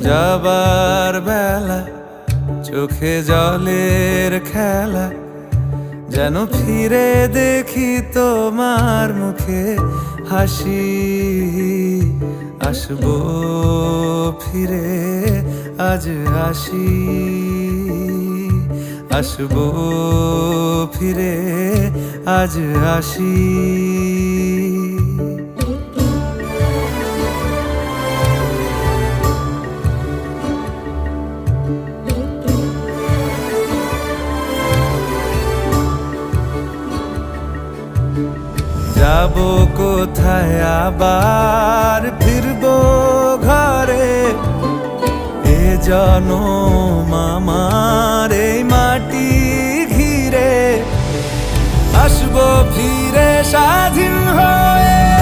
যাবার বেলা চোখে জলের খেলা, যেন ফিরে দেখি তোমার মুখে হাসি। আসবো ফিরে আজ আসি, আসবো ফিরে আজ আসি। যাবো কোথায় আবার ফিরবো ঘরে, এ জনম আমার এই মাটি ঘিরে। আসবো ফিরে স্বাধীন হয়ে।